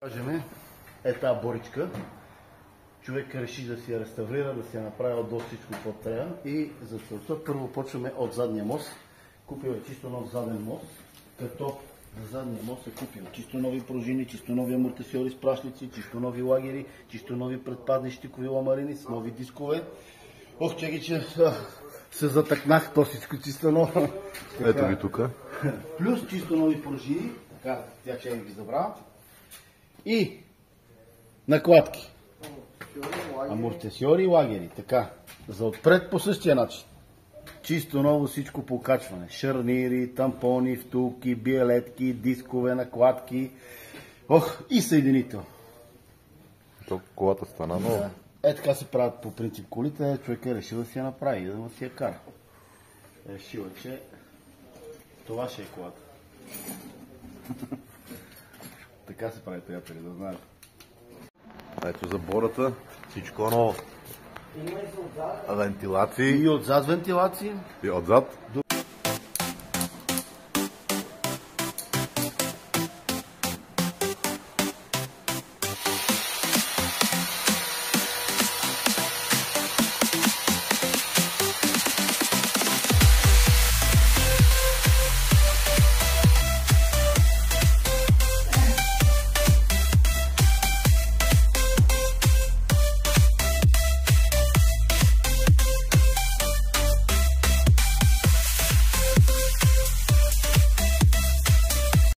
Кажем, тази боричка. Човек реши да си я реставрира, да си я направи отдолу всичко, какво трябва. И за целта първо почваме от задния мост. Купил е чисто нов заден мост, като за задния мост е купил чисто нови пружини, чисто нови амортисьори с прашници, чисто нови лагери, чисто нови предпазни щикови ламарини с нови дискове. Ох, чакай, че се затъкнах, то всичко чисто ново. Ето ги тук. Плюс чисто нови пружини, така, тя че ги забравя. И накладки. Амортисьори и лагери. Така. За отпред по същия начин. Чисто ново всичко по качване. Шарнири, тампони, втулки, биелетки, дискове, накладки. Ох, и съединител. То колата стана нова. Така се правят по принцип колите. Човек е решил да си я направи, да си я кара. Решил е, че това ще е колата. Така се прави, приятели, да знаете. Ето забората, всичко ново. Вентилации. И отзад вентилации. И отзад.